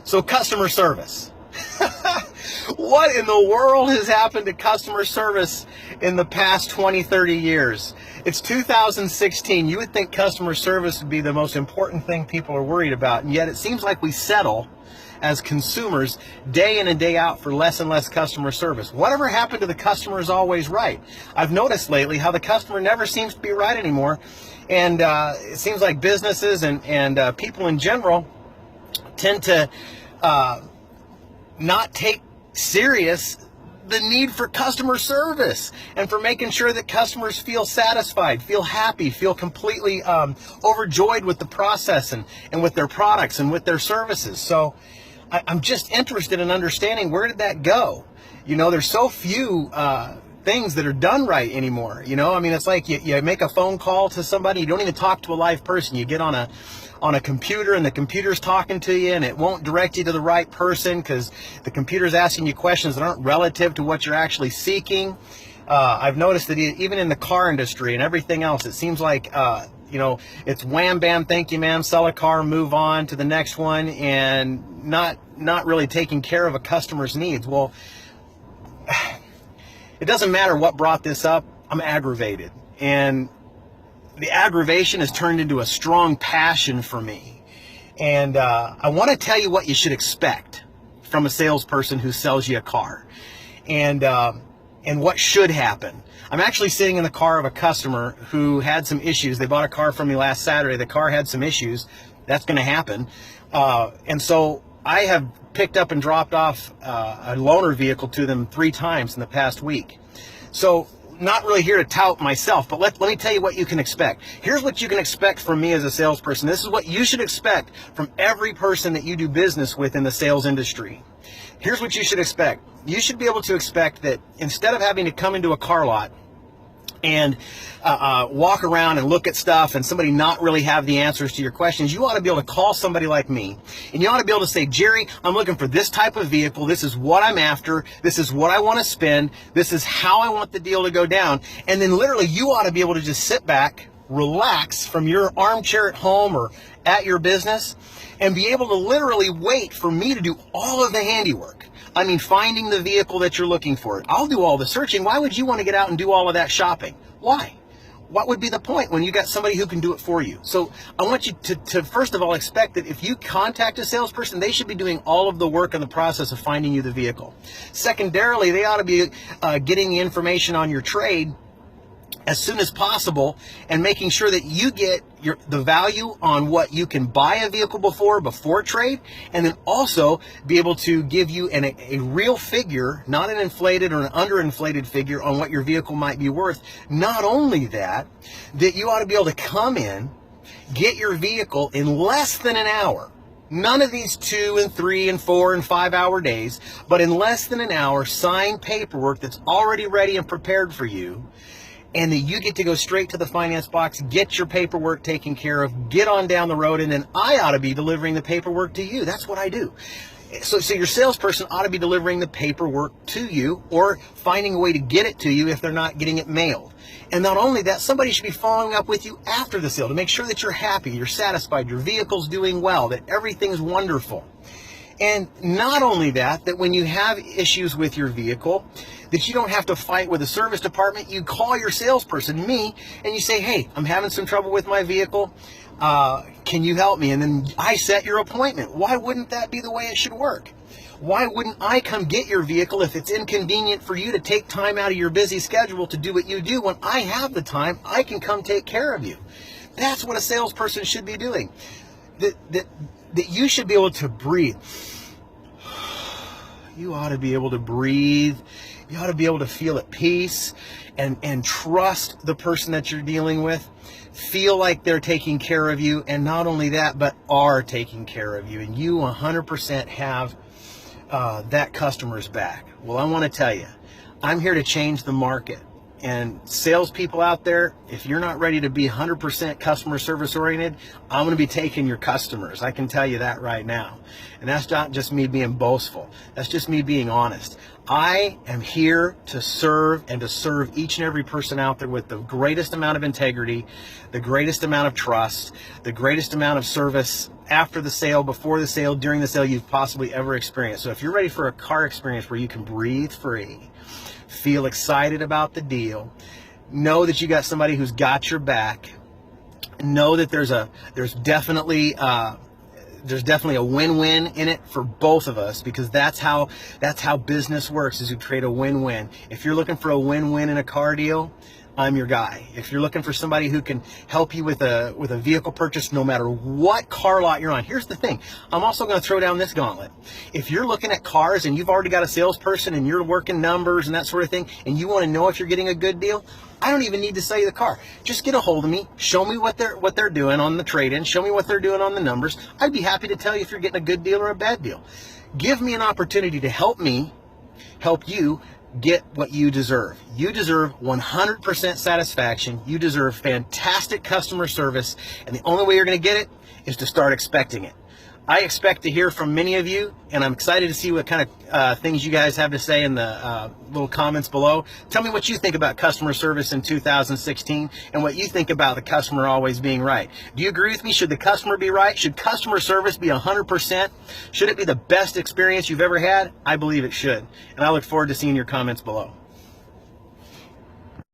So customer service. What in the world has happened to customer service in the past 20, 30 years? It's 2016. You would think customer service would be the most important thing people are worried about, and yet it seems like we settle as consumers day in and day out for less and less customer service. Whatever happened to the customer is always right. I've noticed lately how the customer never seems to be right anymore, and it seems like businesses and people in general tend to not take serious the need for customer service and for making sure that customers feel satisfied, feel happy, feel completely overjoyed with the process and with their products and with their services. So I'm just interested in understanding, where did that go? You know, there's so few things that are done right anymore. You know, I mean, it's like you make a phone call to somebody, you don't even talk to a live person. You get on a computer and the computer's talking to you, and it won't direct you to the right person because the computer's asking you questions that aren't relative to what you're actually seeking. I've noticed that even in the car industry and everything else, it seems like you know, it's wham bam, thank you ma'am, sell a car, move on to the next one, and not really taking care of a customer's needs. Well, it doesn't matter what brought this up. I'm aggravated, and the aggravation has turned into a strong passion for me. And I want to tell you what you should expect from a salesperson who sells you a car, and what should happen. I'm actually sitting in the car of a customer who had some issues. They bought a car from me last Saturday. The car had some issues. That's going to happen. And so I have picked up and dropped off a loaner vehicle to them 3 times in the past week. So not really here to tout myself, but let me tell you what you can expect. Here's what you can expect from me as a salesperson. This is what you should expect from every person that you do business with in the sales industry. Here's what you should expect. You should be able to expect that instead of having to come into a car lot and walk around and look at stuff and somebody not really have the answers to your questions, you ought to be able to call somebody like me, and you ought to be able to say, Jerry, I'm looking for this type of vehicle. This is what I'm after. This is what I want to spend. This is how I want the deal to go down. And then literally you ought to be able to just sit back, relax from your armchair at home or at your business, and be able to literally wait for me to do all of the handiwork. I mean, finding the vehicle that you're looking for. I'll do all the searching. Why would you want to get out and do all of that shopping? Why? What would be the point when you got somebody who can do it for you? So I want you to first of all expect that if you contact a salesperson, they should be doing all of the work in the process of finding you the vehicle. Secondarily, they ought to be getting the information on your trade as soon as possible and making sure that you get the value on what you can buy a vehicle before trade, and then also be able to give you a real figure, not an inflated or an underinflated figure on what your vehicle might be worth. Not only that you ought to be able to come in, get your vehicle in less than an hour. None of these 2 and 3 and 4 and 5 hour days, but in less than an hour, sign paperwork that's already ready and prepared for you, and that you get to go straight to the finance box, get your paperwork taken care of, get on down the road, and then I ought to be delivering the paperwork to you. That's what I do. So your salesperson ought to be delivering the paperwork to you, or finding a way to get it to you if they're not getting it mailed. And not only that, somebody should be following up with you after the sale to make sure that you're happy, you're satisfied, your vehicle's doing well, that everything's wonderful. And not only that when you have issues with your vehicle, that you don't have to fight with the service department. You call your salesperson, me, and you say, hey, I'm having some trouble with my vehicle. Can you help me? And then I set your appointment. Why wouldn't that be the way it should work? Why wouldn't I come get your vehicle if it's inconvenient for you to take time out of your busy schedule to do what you do? When I have the time, I can come take care of you. That's what a salesperson should be doing. That you should be able to breathe. You ought to be able to breathe. You ought to be able to feel at peace and trust the person that you're dealing with. Feel like they're taking care of you, and not only that, but are taking care of you. And you 100% have that customer's back. Well, I want to tell you, I'm here to change the market. And salespeople out there, if you're not ready to be 100% customer service oriented, I'm going to be taking your customers. I can tell you that right now. And that's not just me being boastful. That's just me being honest. I am here to serve and to serve each and every person out there with the greatest amount of integrity, the greatest amount of trust, the greatest amount of service after the sale, before the sale, during the sale you've possibly ever experienced. So if you're ready for a car experience where you can breathe free, feel excited about the deal, know that you got somebody who's got your back, know that there's definitely a win-win in it for both of us, because that's how business works, is you create a win-win. If you're looking for a win-win in a car deal, I'm your guy. If you're looking for somebody who can help you with a vehicle purchase, no matter what car lot you're on. Here's the thing. I'm also going to throw down this gauntlet. If you're looking at cars and you've already got a salesperson and you're working numbers and that sort of thing, and you want to know if you're getting a good deal, I don't even need to sell you the car. Just get a hold of me. Show me what they're doing on the trade-in. Show me what they're doing on the numbers. I'd be happy to tell you if you're getting a good deal or a bad deal. Give me an opportunity to help you get what you deserve. You deserve 100% satisfaction. You deserve fantastic customer service. And the only way you're going to get it is to start expecting it. I expect to hear from many of you, and I'm excited to see what kind of things you guys have to say in the little comments below. Tell me what you think about customer service in 2016 and what you think about the customer always being right. Do you agree with me? Should the customer be right? Should customer service be 100%? Should it be the best experience you've ever had? I believe it should. And I look forward to seeing your comments below.